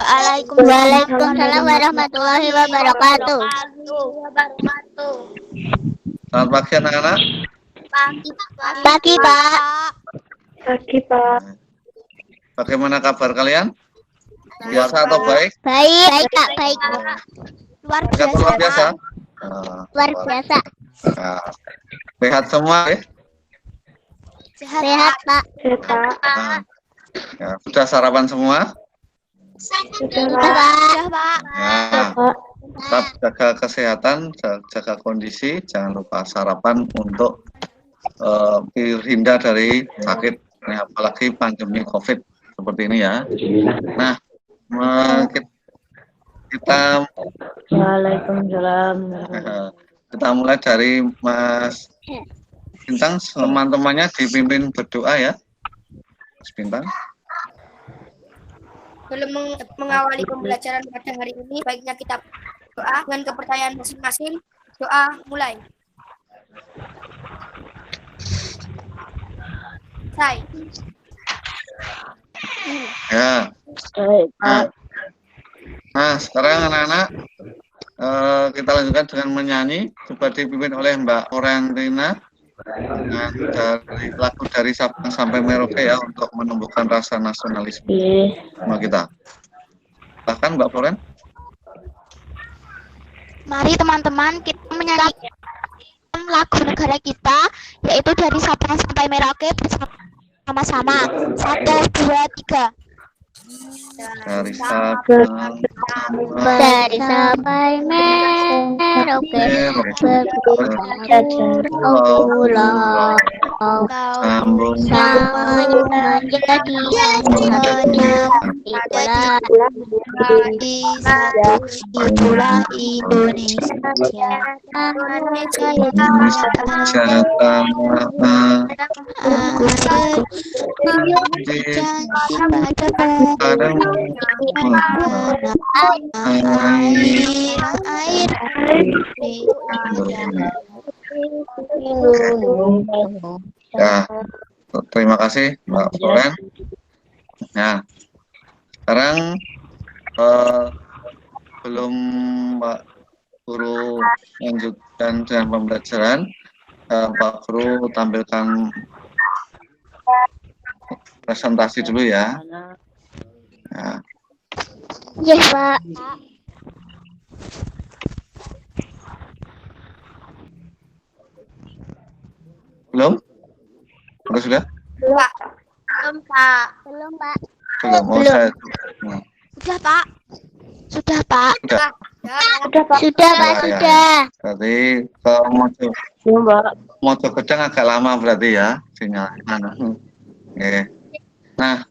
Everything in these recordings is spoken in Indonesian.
Waalaikumsalam warahmatullahi wabarakatuh. Selamat pagi anak-anak. Pagi, Pak. Pagi, Pak. Bagaimana kabar kalian? Biasa atau baik? Baik, Kak, baik. Luar biasa. Luar biasa. Nah, sehat semua ya? Sehat, Pak. Sehat, Pak. Nah, ya, sudah sarapan semua? Sudah, Pak. Ya, tetap jaga kesehatan, jaga kondisi, jangan lupa sarapan untuk terhindar dari sakit, apalagi pandemi COVID seperti ini ya. Nah, kita Waalaikumsalam. Kita mulai dari Mas Bintang, teman-temannya dipimpin berdoa ya, Mas Bintang. Sebelum mengawali pembelajaran pada hari ini, baiknya kita doa dengan kepercayaan masing-masing. Doa mulai. Saya. Ya. Nah, sekarang anak-anak kita lanjutkan dengan menyanyi. Coba dipimpin oleh Mbak Orentina dari lagu dari Sabang sampai Merauke ya, untuk menumbuhkan rasa nasionalisme sama kita. Bahkan Mbak Oren. Mari teman-teman kita menyanyikan lagu negara kita, yaitu dari Sabang sampai Merauke bersama-sama. 1, 2, 3. Dari Sabang sampai Merauke pulau sambung menjadi itulah Indonesia. Ya, terima kasih Mbak Oren. Nah, sekarang belum Mbak Guru lanjutkan dengan pembelajaran, Pak Guru tampilkan presentasi dulu ya. Nah. Yes, Pak. Belum? Atau sudah? Belum, Pak. Belum, Pak. Belum. Oh, saya. Nah. Sudah, Pak. Sudah, Pak. Sudah. Sudah, Pak. Sudah. Berarti ke Mojo Gedang agak lama berarti ya sinyalnya. Oke. Nah,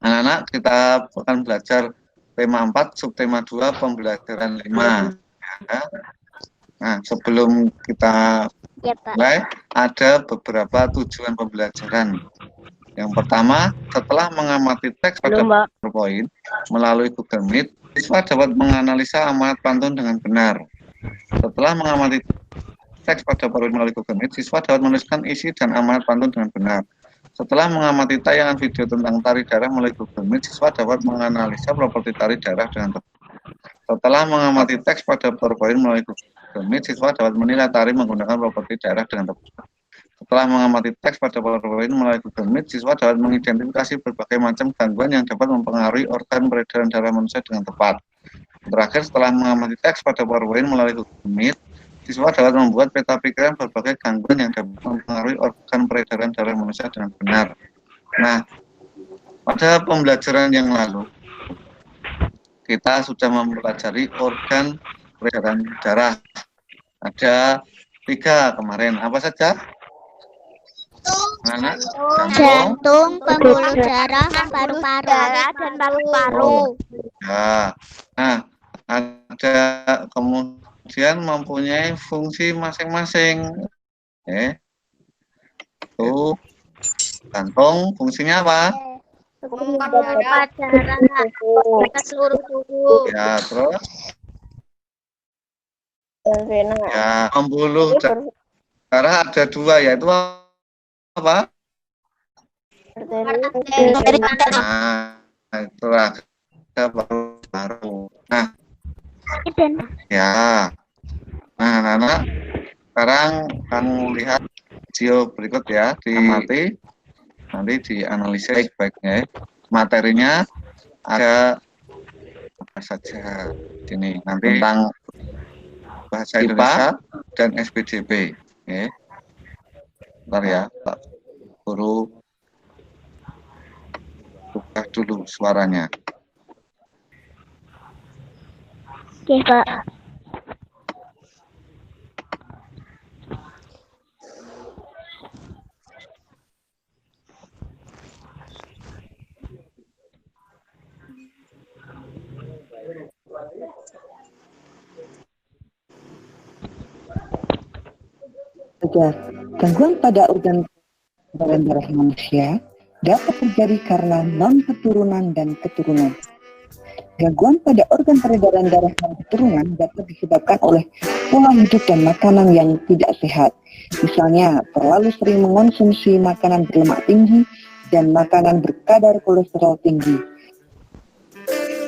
anak-anak kita akan belajar tema 4, subtema 2, pembelajaran 5. Ya. Nah, sebelum kita mulai, ada beberapa tujuan pembelajaran. Yang pertama, setelah mengamati teks pada PowerPoint melalui Google Meet, siswa dapat menganalisa amanat pantun dengan benar. Setelah mengamati teks pada PowerPoint melalui Google Meet, siswa dapat menuliskan isi dan amanat pantun dengan benar. Setelah mengamati tayangan video tentang tari daerah melalui Google Meet, siswa dapat menganalisa properti tari daerah dengan tepat. Setelah mengamati teks pada PowerPoint melalui Google Meet, siswa dapat menilai tari menggunakan properti daerah dengan tepat. Setelah mengamati teks pada PowerPoint melalui Google Meet, siswa dapat mengidentifikasi berbagai macam gangguan yang dapat mempengaruhi organ peredaran darah manusia dengan tepat. Terakhir, setelah mengamati teks pada PowerPoint melalui Google Meet, siswa dapat membuat peta pikiran berbagai gangguan yang dapat mempengaruhi organ peredaran darah manusia dengan benar. Nah, pada pembelajaran yang lalu, kita sudah mempelajari organ peredaran darah. Ada 3 kemarin. Apa saja? Jantung, pembuluh darah, paru-paru, dan paru-paru. Ya. Nah, ada kemudian mempunyai fungsi masing-masing. Tuh, jantung fungsinya apa? Memompa darah ke seluruh tubuh. Ya, terus? Ya, pembuluh darah ada 2, yaitu apa? Nah, itulah ada baru. Nah, Dan ya. Nah, anak-anak, sekarang kamu lihat video berikut ya, diamati, nanti dianalisis baik-baiknya. Materinya ada apa saja sini. Nanti tentang bahasa Indonesia dan SPDB. Oke. Bentar ya, Pak Guru buka dulu suaranya. oke Pak. Gangguan pada organ darah manusia dapat terjadi karena non-keturunan dan keturunan. Gangguan pada organ peredaran darah dan keturunan dapat disebabkan oleh pola hidup dan makanan yang tidak sehat. Misalnya, terlalu sering mengonsumsi makanan berlemak tinggi dan makanan berkadar kolesterol tinggi.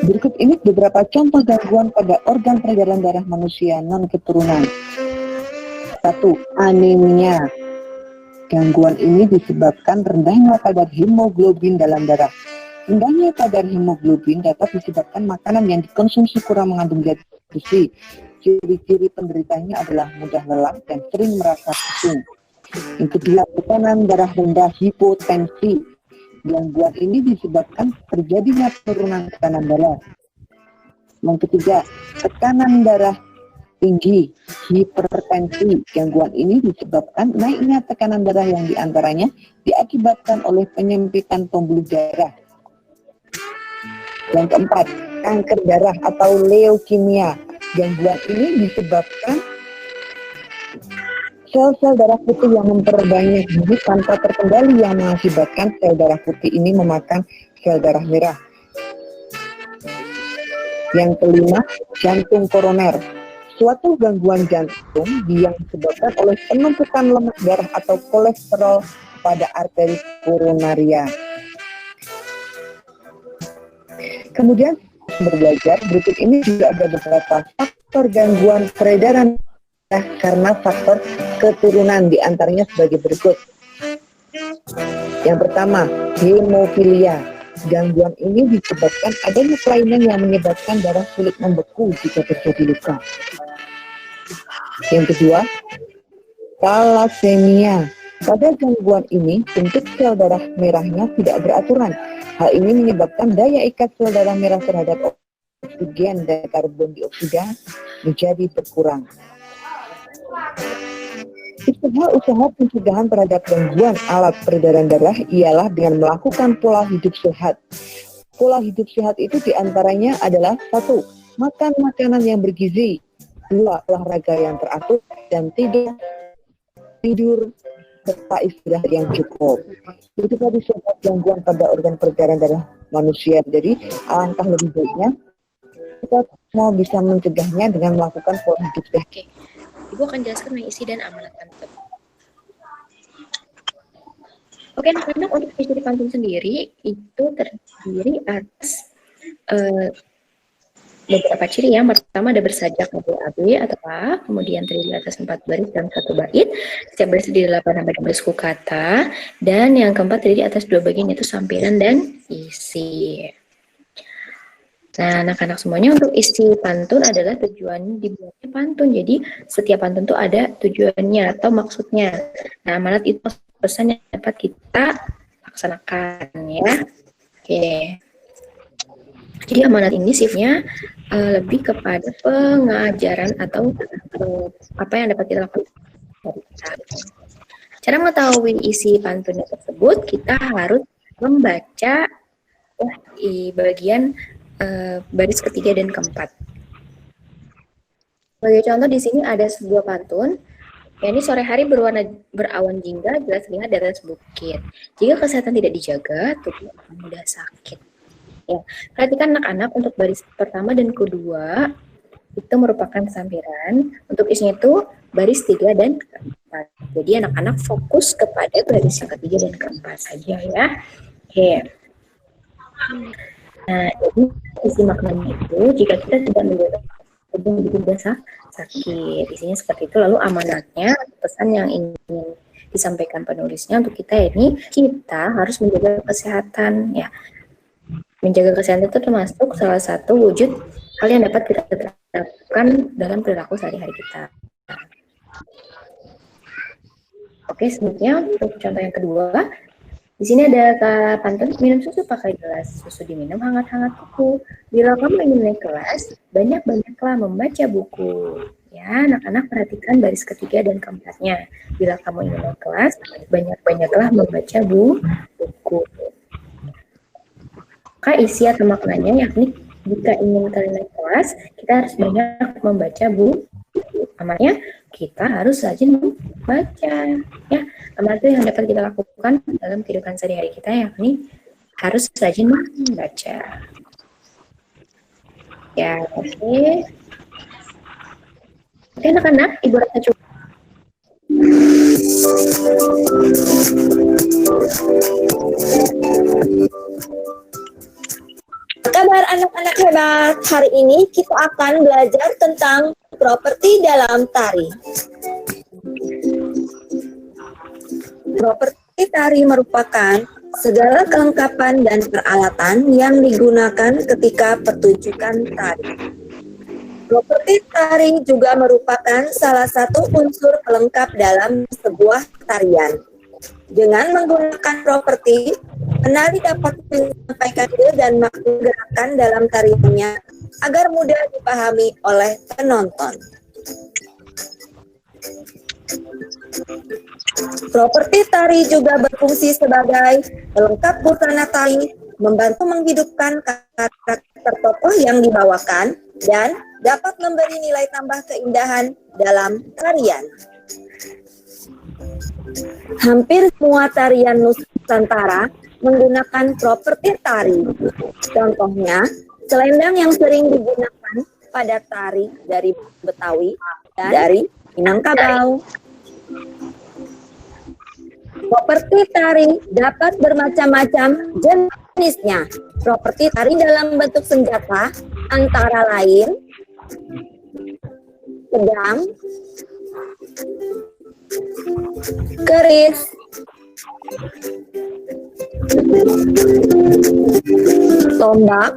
Berikut ini beberapa contoh gangguan pada organ peredaran darah manusia non-keturunan. 1. Anemia. Gangguan ini disebabkan rendahnya kadar hemoglobin dalam darah. Rendahnya kadar hemoglobin dapat disebabkan makanan yang dikonsumsi kurang mengandung zat besi. Ciri-ciri penderitanya adalah mudah lelah dan sering merasa pusing. Yang kedua, tekanan darah rendah, hipotensi. Gangguan ini disebabkan terjadinya penurunan tekanan darah. Yang ketiga, tekanan darah tinggi, hipertensi. Gangguan ini disebabkan naiknya tekanan darah yang diantaranya diakibatkan oleh penyempitan pembuluh darah. Yang keempat, kanker darah atau leukemia. Gangguan ini disebabkan sel-sel darah putih yang memperbanyak diri tanpa terkendali yang mengakibatkan sel darah putih ini memakan sel darah merah. Yang kelima, jantung koroner. Suatu gangguan jantung yang disebabkan oleh penumpukan lemak darah atau kolesterol pada arteri koronaria. Kemudian belajar berikut ini juga ada beberapa faktor gangguan peredaran darah karena faktor keturunan, diantaranya sebagai berikut. Yang pertama, hemofilia. Gangguan ini disebabkan adanya kelainan yang menyebabkan darah sulit membeku jika terjadi luka. Yang kedua, thalassemia. Pada gangguan ini, bentuk sel darah merahnya tidak beraturan. Hal ini menyebabkan daya ikat sel darah merah terhadap oksigen dan karbon dioksida menjadi berkurang. Usaha pencegahan terhadap gangguan alat peredaran darah ialah dengan melakukan pola hidup sehat. Pola hidup sehat itu diantaranya adalah 1. Makan makanan yang bergizi, 2. Olahraga yang teratur, dan 3. Tidur serta istirahat yang cukup. Itu tadi sobat gangguan pada organ peredaran darah manusia. Jadi alangkah lebih baiknya kita mau bisa mencegahnya dengan melakukan pola hidup sehat. Oke. Ibu akan jelaskan mengisi dan amanat pantun. Oke, anak-anak, untuk isi pantun sendiri itu terdiri atas beberapa ciri ya. Pertama ada bersajak AB atau A, kemudian terdiri atas 4 baris dan 1 bait. Setiap baris terdiri 8-12 suku kata, dan yang keempat terdiri atas 2 bagian yaitu sampiran dan isi. Nah, anak-anak semuanya, untuk isi pantun adalah tujuan dibuatnya pantun. Jadi setiap pantun itu ada tujuannya atau maksudnya. Nah, amanat itu pesan yang dapat kita laksanakan ya. Oke. Jadi amanat ini sifatnya lebih kepada pengajaran atau apa yang dapat kita lakukan. Cara mengetahui isi pantunnya tersebut, kita harus membaca bagian baris ketiga dan keempat. Sebagai contoh di sini ada sebuah pantun. Ini sore hari berawan jingga, jelas terlihat di atas bukit. Jika kesehatan tidak dijaga, tubuh akan mudah sakit. Ya, perhatikan anak-anak, untuk baris pertama dan kedua itu merupakan sampiran. Untuk isinya itu baris 3 dan keempat. Jadi anak-anak fokus kepada baris yang ketiga dan keempat saja ya. Oke. Nah, jadi isi maknanya itu jika kita tidak menjaga tubuh begitu biasa sakit. Isinya seperti itu. Lalu amanatnya, pesan yang ingin disampaikan penulisnya untuk kita ini, kita harus menjaga kesehatan ya. Menjaga kesehatan itu termasuk salah satu wujud hal yang dapat kita terapkan dalam perilaku sehari-hari kita. Oke, selanjutnya untuk contoh yang kedua, di sini ada pantun, minum susu pakai gelas, susu diminum hangat-hangat kuku. Bila kamu ingin naik kelas, banyak-banyaklah membaca buku. Ya, anak-anak perhatikan baris ketiga dan keempatnya. Bila kamu ingin naik kelas, banyak-banyaklah membaca buku. Maka isi atau maknanya yakni jika ingin kalian naik kelas, kita harus banyak membaca buku. Namanya kita harus rajin membaca. Ya, amal itu yang dapat kita lakukan dalam kehidupan sehari-hari kita yakni harus rajin membaca. Ya, oke. Oke, anak-anak, Ibu Ratna coba. Kabar anak-anak hebat, hari ini kita akan belajar tentang properti dalam tari. Properti tari merupakan segala kelengkapan dan peralatan yang digunakan ketika pertunjukan tari. Properti tari juga merupakan salah satu unsur pelengkap dalam sebuah tarian. Dengan menggunakan properti, penari dapat menyampaikan ide dan makna gerakan dalam tariannya agar mudah dipahami oleh penonton. Properti tari juga berfungsi sebagai pelengkap busana tari, membantu menghidupkan karakter tokoh yang dibawakan, dan dapat memberi nilai tambah keindahan dalam tarian. Hampir semua tarian Nusantara menggunakan properti tari. Contohnya, selendang yang sering digunakan pada tari dari Betawi dan dari Minangkabau. Properti tari dapat bermacam-macam jenisnya. Properti tari dalam bentuk senjata antara lain pedang, keris, tombak,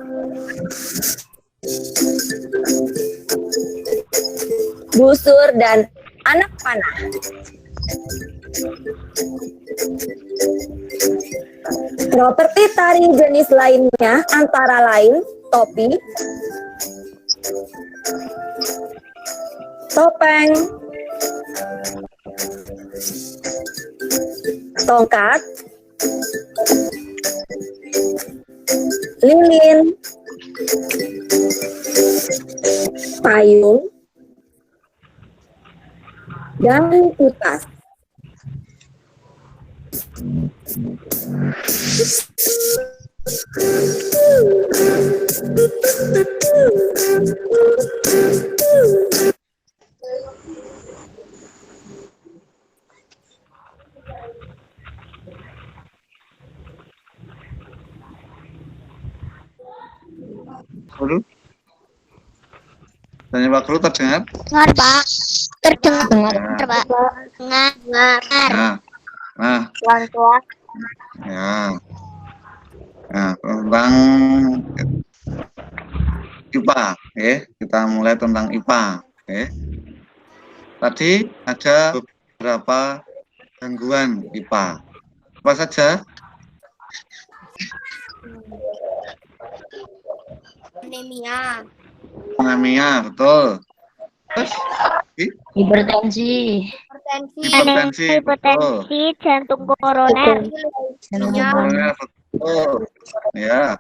busur, dan anak panah. Properti tari jenis lainnya antara lain topi, topeng, tongkat, lilin, payung, dan kutas. Guru? Tanya Pak Guru terdengar? Dengar, Pak. Terdengar, Pak. Dengar. Nah, Tuan-tuan. ya. Nah, tentang IPA, kita mulai tentang IPA, Tadi ada beberapa gangguan IPA. Apa saja? Anemia, betul. Terus? Hipertensi. Betul. Jantung koroner. Koroner, betul. Ya.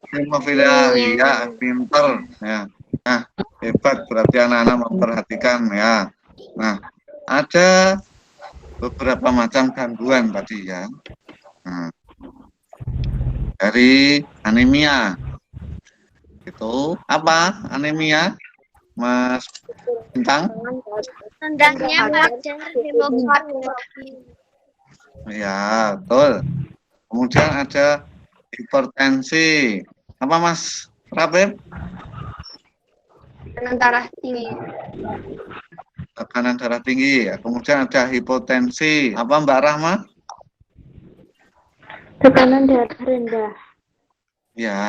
Hemofilia, iya, pinter. Ya. Nah, hebat. Berarti anak-anak memperhatikan, ya. Nah, ada beberapa macam gangguan tadi, ya. Nah, dari anemia. Itu apa anemia, Mas Bintang? Rendahnya kadar hemoglobin. Ya, betul. Kemudian ada hipertensi. Apa Mas Rabib? Tekanan darah tinggi. Tekanan darah tinggi. Kemudian ada hipotensi. Apa Mbak Rahma? Tekanan darah rendah. Ya.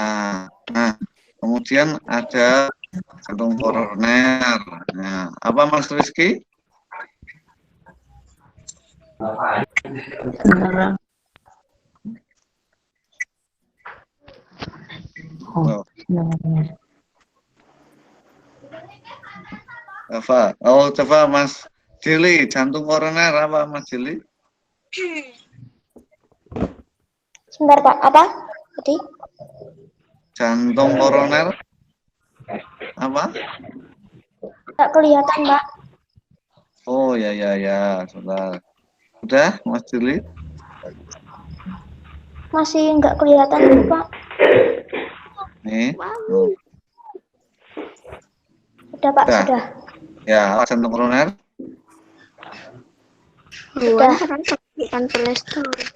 Nah, kemudian ada jantung koroner. Nah, apa Mas Rizky? Oh. Apa? Oh, coba Mas Jili, jantung koroner apa Mas Jili? Sebentar Pak, apa? Tadi? Jantung koroner apa? Nggak kelihatan Pak. Oh ya ya ya, sebentar. Udah Mas Jili? Masih nggak kelihatan Pak. Nih. Sudah Pak, Udah. sudah. Ya, jantung koroner.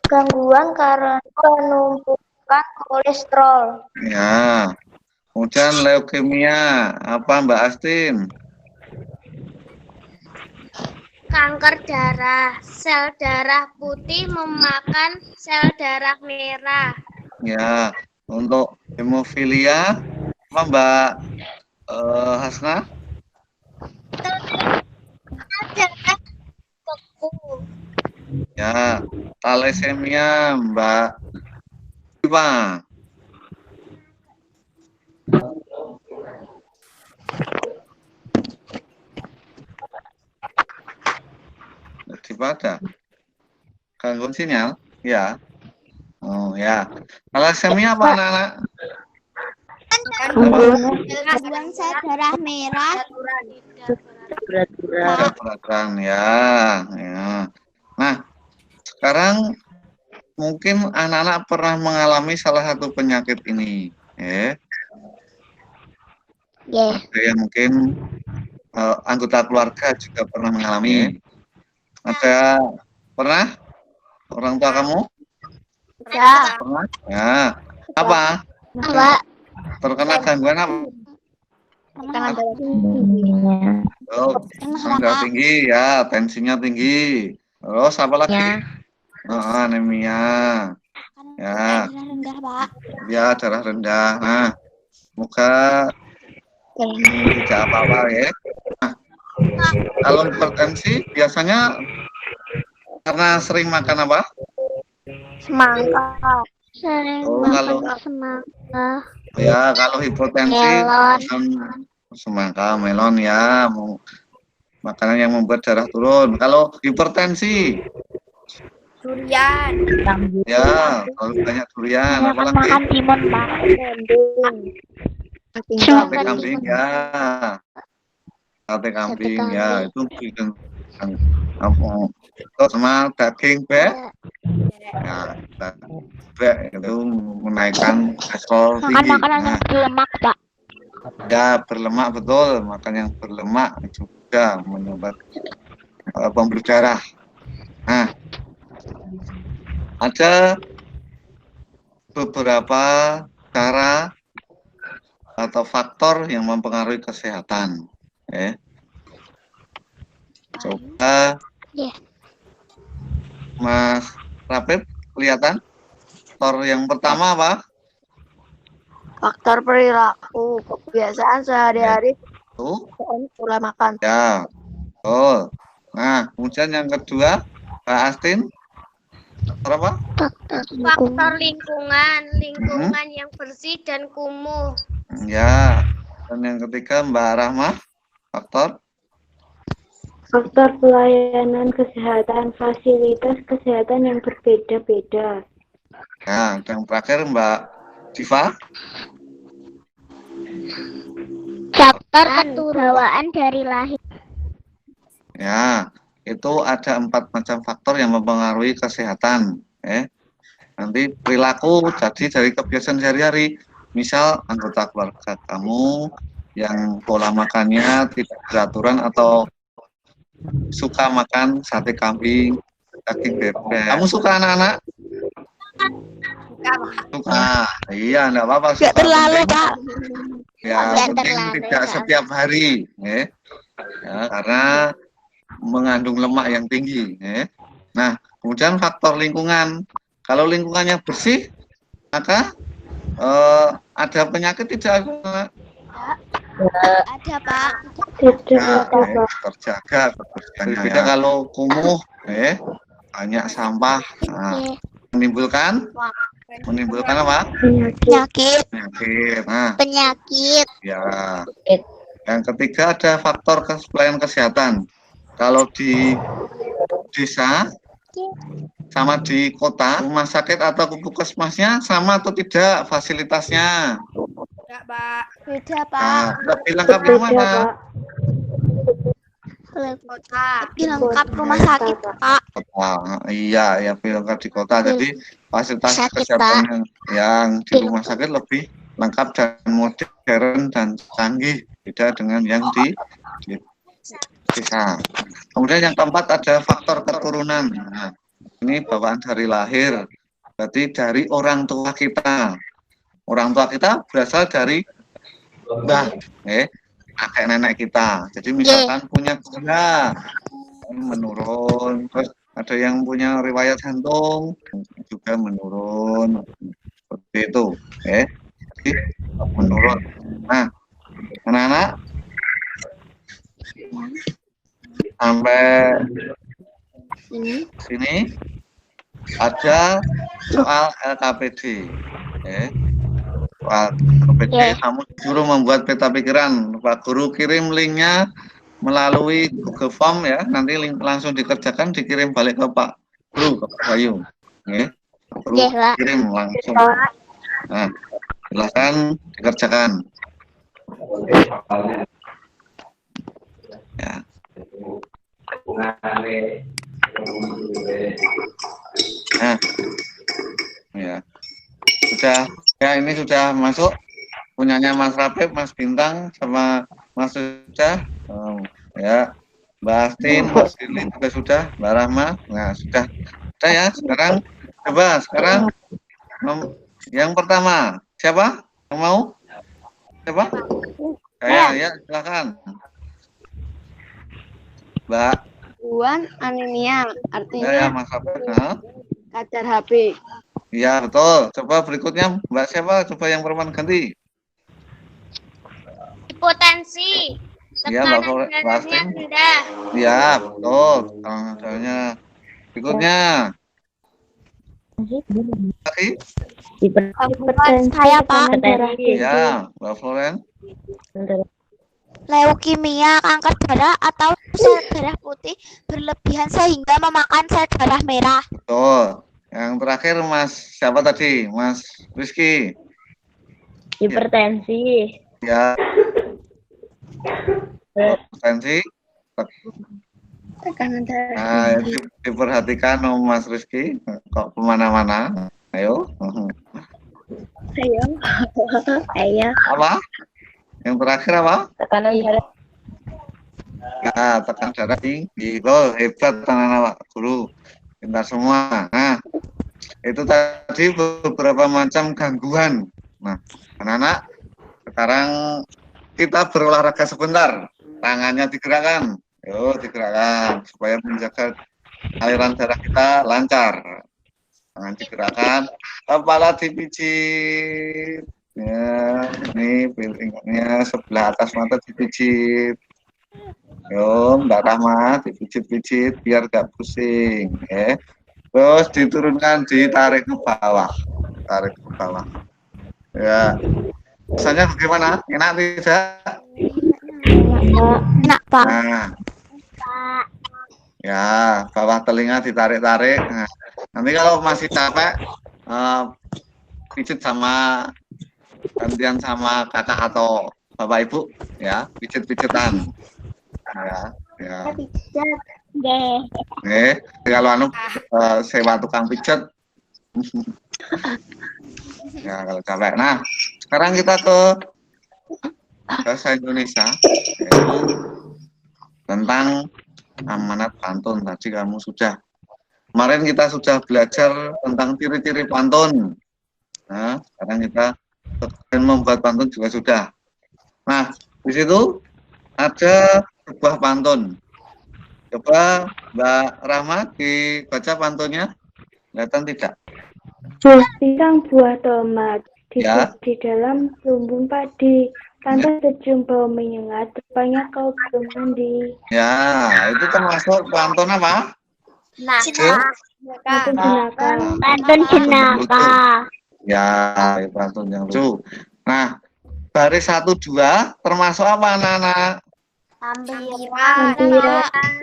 Gangguan karena penumpukan kolesterol. Ya. Kemudian leukemia. Apa Mbak Astin? Kanker darah, sel darah putih memakan sel darah merah. Ya. Untuk hemofilia apa Mbak Hasna? Darah beku. Ya. Thalassemia Mbak Iva. Pada gangguan sinyal, ya. Oh ya. Thalassemia apa anak-anak? Gangguan sel darah merah. Peraturan ya, ya. Nah, sekarang mungkin anak-anak pernah mengalami salah satu penyakit ini, ya. Ada yang mungkin anggota keluarga juga pernah mengalami. Ada pernah? Orang tua kamu? Ya. Pernah? Ya. Apa? Apa? Terkena gangguan apa? Oh, tekanan darah tinggi ya, tensinya tinggi. Terus apa lagi? Anemia. Ya. Darah rendah, Pak. Ya, darah rendah. Nah, semoga tidak apa-apa ya. Nah, kalau hipertensi biasanya karena sering makan apa? Semangka. Sering kalau semangka. ya kalau hipotensi makan semangka, melon ya, makanan yang membuat darah turun. Kalau hipertensi Durian. ya, kalau banyak durian, apalagi Makan timun, Pak. sate kambing ya, sate kambing ya, itu bikin sama daging bek ya, bek itu menaikkan kolesterol Makan tinggi. makanan yang berlemak, Pak. Ya, berlemak betul, makan yang berlemak juga menyebabkan pembuluh darah. Nah, ada beberapa cara atau faktor yang mempengaruhi kesehatan. Coba Mas Rapid, kelihatan? Faktor yang pertama apa? Faktor perilaku, kebiasaan sehari-hari, Tuh. pola makan. Ya, betul. Nah, kemudian yang kedua, Pak Astin, faktor apa? Faktor lingkungan yang bersih dan kumuh. Ya, dan yang ketiga Mbak Rahma, faktor pelayanan kesehatan, fasilitas kesehatan yang berbeda-beda. ya, yang terakhir Mbak Diva, Faktor bawaan dari lahir. ya, itu ada 4 macam faktor yang mempengaruhi kesehatan. Nanti perilaku jadi dari kebiasaan sehari-hari. Misal anggota keluarga kamu yang pola makannya tidak beraturan atau suka makan sate kambing, daging bebek. Kamu suka anak-anak? Suka. Iya, enggak apa-apa. Nggak terlalu, Pak. Ya, penting tidak setiap hari, ya. Ya, karena mengandung lemak yang tinggi. Ya. Nah, kemudian faktor lingkungan. Kalau lingkungannya bersih, maka ada penyakit tidak? Ada, Pak. Ya, terjaga kebersihannya. Beda kalau kumuh, banyak sampah, menimbulkan apa? Penyakit. Nah, Penyakit. ya. Yang ketiga ada faktor pelayanan kesehatan. Kalau di desa sama di kota, rumah sakit atau puskesmasnya sama atau tidak fasilitasnya? Enggak, Pak. Beda, Pak. Nah, lebih lengkap yang mana? Kota. Lebih lengkap rumah sakit, Pak. Kota. Iya, ya lebih lengkap di kota. Jadi fasilitas Sakit, kesehatan yang di rumah sakit lebih lengkap dan modern dan canggih, beda dengan yang di desa. Kemudian yang keempat ada faktor keturunan. Nah, ini bawaan dari lahir, berarti dari orang tua kita. Orang tua kita berasal dari mbah, kakek nenek kita. Jadi misalkan punya gula menurun, terus ada yang punya riwayat jantung juga menurun, seperti itu, jadi menurun. Nah, anak-anak sampai sini ada soal LKPD. Soal LKPD, kamu suruh membuat peta pikiran. Pak Guru kirim linknya melalui Google Form ya. Nanti link langsung dikerjakan, dikirim balik ke Pak Guru, ke Pak Bayu. Pak Guru kirim langsung. Nah, silakan dikerjakan. Ya. Nah, ya. Sudah, ya ini sudah masuk punyanya Mas Rapip, Mas Bintang, sama Mas Sudah, ya, Mbak Astin, Mas Lilin juga sudah, Mbak Rahma. Nah, sudah ya. Sekarang yang pertama siapa yang mau? Siapa? Ya, silakan. Mbak. Gangguan anemia, artinya Ya, Mas Rapip. kadar HP. Iya, betul. Coba berikutnya Mbak siapa? Coba yang perempuan ganti. Hipotensi. Iya, Mbak Darahnya rendah. Iya, betul. Soalnya berikutnya. Lagi? Saya, Pak. Iya, Mbak Floren. Leukemia, kanker darah atau sel darah putih berlebihan sehingga memakan sel darah merah. Betul. Yang terakhir Mas siapa tadi? Mas Rizky. Hipertensi. Ya. Hipertensi. Tekanan darah. Nah, itu diperhatikan Mas Rizky. Kok kemana-mana? Ayo. Ayo. Apa? Yang terakhir apa? Tekanan darah. Nah, tekan darah tinggi. Oh, hebat anak-anak guru. Pintar semua. Nah, itu tadi beberapa macam gangguan. Nah, anak-anak, sekarang kita berolahraga sebentar. Tangannya digerakkan. Yuk, digerakkan supaya menjaga aliran darah kita lancar. Tangan digerakkan, kepala dipijit. Ya, ini piringnya sebelah atas mata dipijit. Yo, Mbak Rahma dipijit-pijit biar gak pusing, ya. Terus diturunkan, ditarik ke bawah, tarik ke bawah. Ya, rasanya bagaimana? Enak tidak? Enak, Pak. Nah, ya, bawah telinga ditarik-tarik. Nah, nanti kalau masih capek, pijit sama gantian sama kakak atau bapak ibu, ya, pijit-pijitan. Ya. Kalau sewa tukang pijat. Ya, kalau capek. Nah, sekarang kita ke bahasa Indonesia, yaitu tentang amanat pantun. Tadi kamu sudah Kemarin kita sudah belajar tentang ciri-ciri pantun. Nah, sekarang kita membuat pantun juga sudah. Nah, di situ ada sebuah pantun. Coba Mbak Rahma dibaca pantunnya. Kelihatan tidak? Pisang buah tomat Ya. di dalam lumbung padi. Tanpa tercium bau menyengat, rupanya kau belum mandi. Ya, itu termasuk pantun apa? Pantun jenaka. Pantun jenaka. Ya, pantun yang lucu. Nah, baris 1, 2 termasuk apa anak-anak? Sampiran.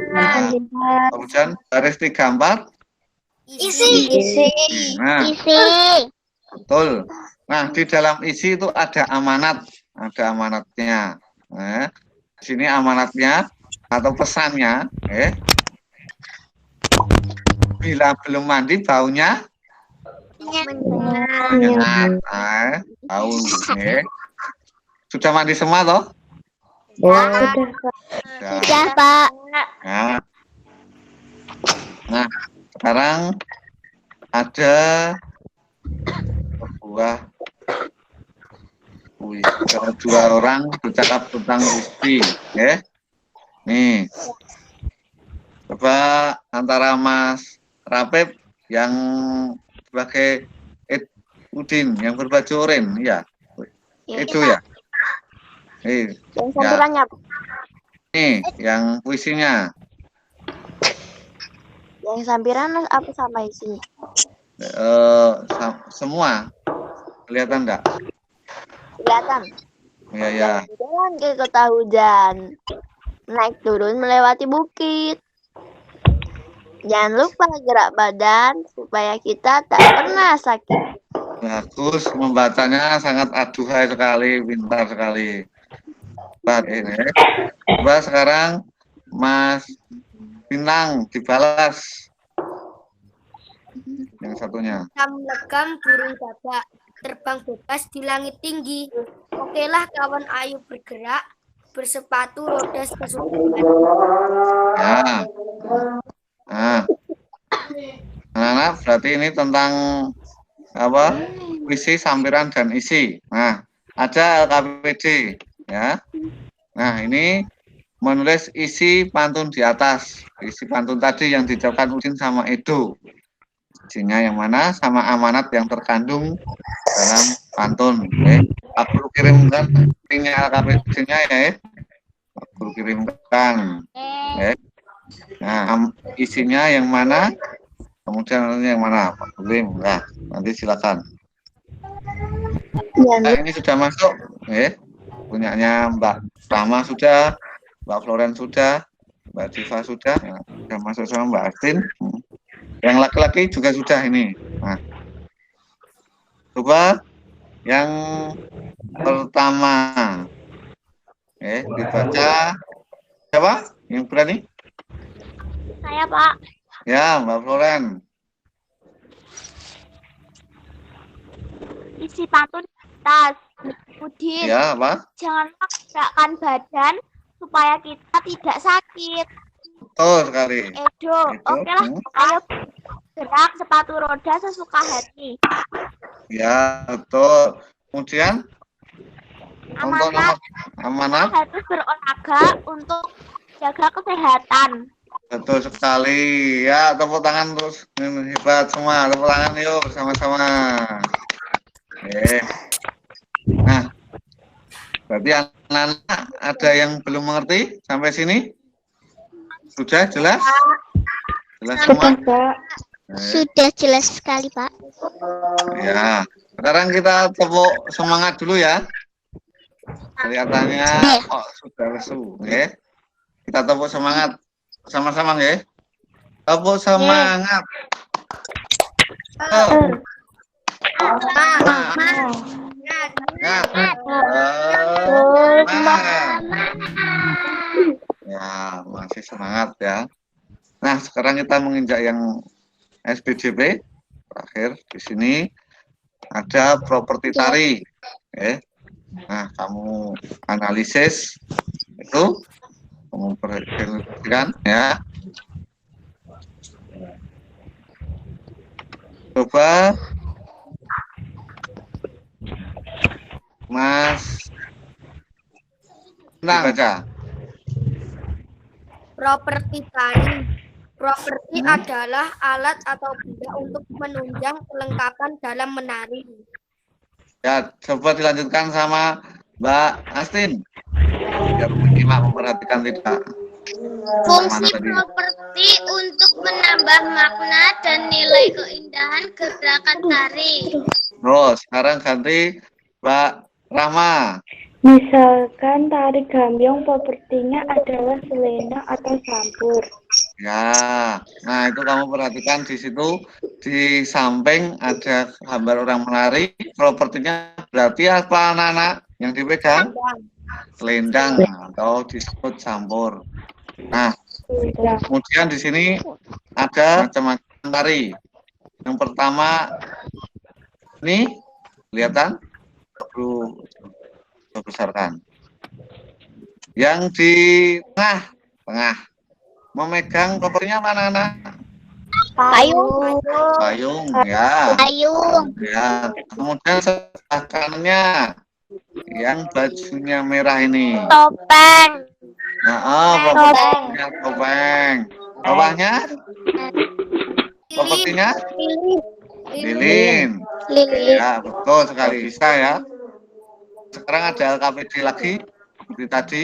Nah, kemudian baris 3, 4. Isi. Nah, Isi. betul. Nah, di dalam isi itu ada amanat. Ada amanatnya. Nah, di sini amanatnya atau pesannya. Bila belum mandi baunya menyengat. Nah, bau. Sudah mandi semua toh? Sudah, Pak. Nah, sekarang ada sebuah dua orang bercakap tentang istri, nih. Coba antara Mas Rapep yang sebagai Udin yang berbaju oranye, ya, itu ya. Sampirannya. Nih, yang puisinya. Yang sampiran apa sama isinya? Semua kelihatan enggak? Kelihatan. Ya. Jalan ke kota hujan. Naik turun melewati bukit. Jangan lupa gerak badan supaya kita tak pernah sakit. Bagus, membacanya sangat aduhai sekali, pintar sekali. Coba sekarang Mas Bintang dibalas. Yang satunya. Legam burung gagak terbang bebas di langit tinggi. Okelah kawan, ayo bergerak, bersepatu roda kesukaan. Ya. Nah, anak-anak berarti ini tentang apa? Puisi, sampiran, dan isi. Nah, ada LKPD, ya. Nah, ini menulis isi pantun di atas. Isi pantun tadi yang diucapkan Udin sama Edo. Isinya yang mana sama amanat yang terkandung dalam pantun. Aku kirimkan linknya LKPD-nya ya. Aku kirimkan. Nah, isinya yang mana? Kemudian yang mana? Pak Kulim. Nah, nanti silakan. Nah, ini sudah masuk, punyanya Mbak Rama sudah, Mbak Floren sudah, Mbak Diva sudah, ya, sudah masuk sama Mbak Astin. Yang laki-laki juga sudah ini. Nah, coba yang pertama, dibaca siapa? Yang berani? Saya, Pak. Ya, Mbak Floren. Isi pantun tas. Udin. Ya, apa? Janganlah gerakkan badan supaya kita tidak sakit. Betul sekali. Edo, okelah, ayo gerak sepatu roda sesuka hati. Ya, betul. Kemudian untuk amanat harus berolahraga untuk jaga kesehatan. betul sekali. Ya, tepuk tangan terus. Hebat semua. Tepuk tangan yuk bersama-sama. Nah, berarti anak-anak ada yang belum mengerti sampai sini? Sudah jelas? Jelas semua? Sudah jelas sekali, Pak. Ya, sekarang kita tepuk semangat dulu ya. Kelihatannya sudah lesu, Kita tepuk semangat sama-sama, Tepuk semangat. Ya, masih semangat ya. Nah, sekarang kita menginjak yang SPJP terakhir. Di sini ada properti tari. Nah, kamu analisis itu, kamu perhatikan ya. Coba Mas baca. Properti tari. Properti adalah alat atau benda untuk menunjang kelengkapan dalam menari. Ya, coba dilanjutkan sama Mbak Astin. Biar menyimak, memperhatikan tidak. Fungsi properti untuk menambah makna dan nilai keindahan gerakan tari. Terus, sekarang ganti Mbak Rama. Misalkan tari gambyong propertinya adalah selendang atau campur. Ya, nah itu kamu perhatikan di situ di samping ada gambar orang menari. Propertinya berarti apa anak-anak yang dipegang? Selendang atau disebut campur. Nah, kemudian di sini ada macam-macam tari. Yang pertama ini kelihatan? Perlu besarkan. Yang di tengah memegang kopernya mana anak? Payung. Payung, ya. Payung. Ya. Kemudian sebelah kanannya yang bajunya merah ini. Topeng. Nah, kopernya topeng. Bawahnya? Kopernya? Lilin. Ya, betul sekali, bisa ya. Sekarang ada LKPD lagi seperti tadi.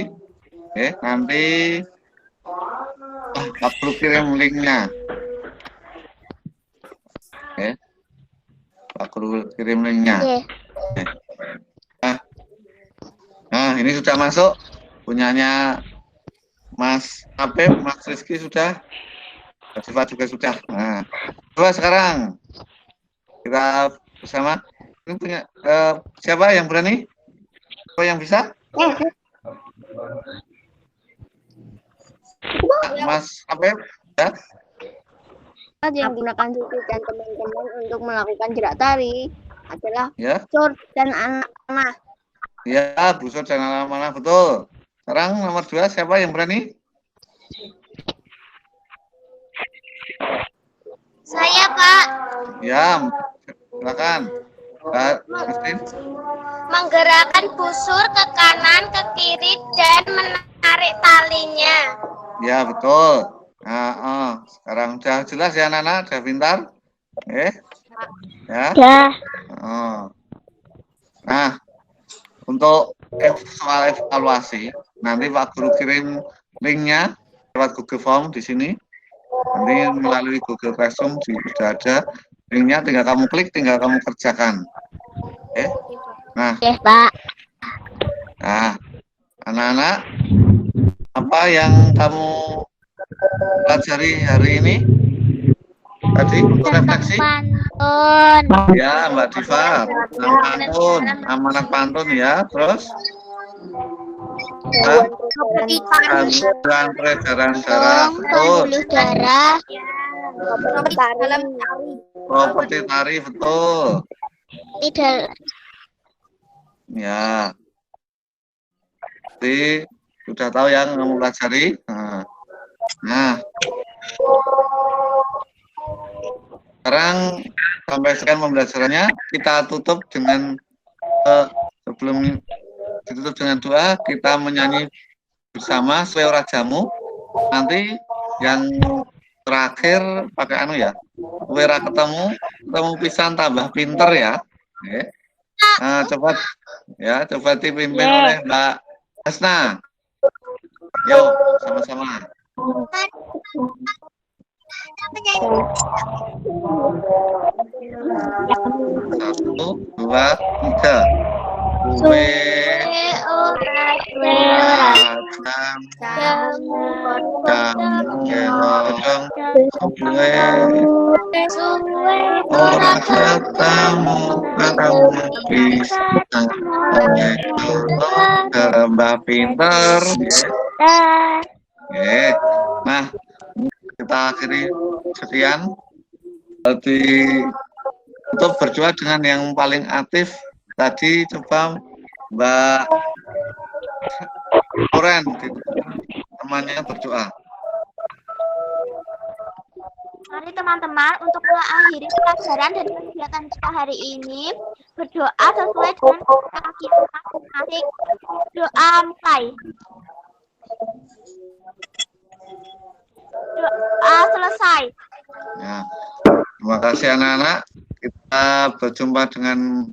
Nanti Pak Guru kirim linknya. Pak Guru kirim linknya. Nah, ini sudah masuk punyanya Mas Apep, Mas Rizky sudah, Siva juga sudah. Nah, coba sekarang kita bersama. Ini punya siapa yang berani? Siapa yang bisa? Mas Apep, ya? Yang digunakan Siti dan teman-teman untuk melakukan gerak tari adalah Ya. Sur dan anak-anak. Ya, busur dan anak-anak, betul. Sekarang nomor 2, siapa yang berani? Saya, Pak. Ya, silakan. Mbak Christine. Menggerakkan busur ke kanan, ke kiri, dan menarik talinya. Ya, betul. Nah, sekarang sudah jelas ya anak-anak, sudah pintar? Ya. Nah, untuk soal evaluasi, nanti Pak Guru kirim linknya lewat Google Form di sini. Nanti melalui Google Classroom sudah ada linknya, tinggal kamu klik, tinggal kamu kerjakan. Nah, Pak. nah, anak-anak, apa yang kamu pelajari hari ini? Tadi untuk refleksi? Pantun. Ya, Mbak Diva, pantun, amanat pantun ya. Terus? Dan peredaran darah, betul. Pembuluh darah. Properti tari, betul. Tidak. Ya. Jadi sudah tahu yang kamu pelajari. Nah. Sekarang sampai sekian pembelajarannya, kita tutup dengan sebelum ditutup dengan doa, kita menyanyi bersama Sweo Rajamu. Nanti yang terakhir pakai ya, wera ketemu pisan tambah pinter ya. Nah, coba dipimpin oleh Mbak Hasna. Yuk, sama-sama. 1, 2, 3. Kue orang ketemu Mbak pinter. Nah, kita akhiri sekian. Jadi untuk berdoa dengan yang paling aktif tadi, coba Mbak Oren, temannya berdoa. Mari teman teman-teman untuk mengakhiri pelajaran dan kegiatan kita hari ini. Berdoa sesuai dengan cara kita masing-masing. Doa mulai. Doa selesai. Ya. Terima kasih anak-anak. Kita berjumpa dengan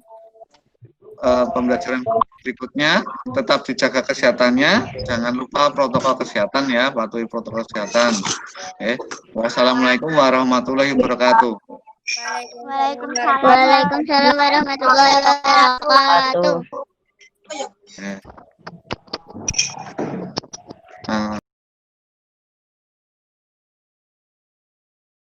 pembelajaran berikutnya. Tetap dijaga kesehatannya. Jangan lupa protokol kesehatan ya, patuhi protokol kesehatan. Wassalamualaikum warahmatullahi wabarakatuh. Waalaikumsalam warahmatullahi wabarakatuh.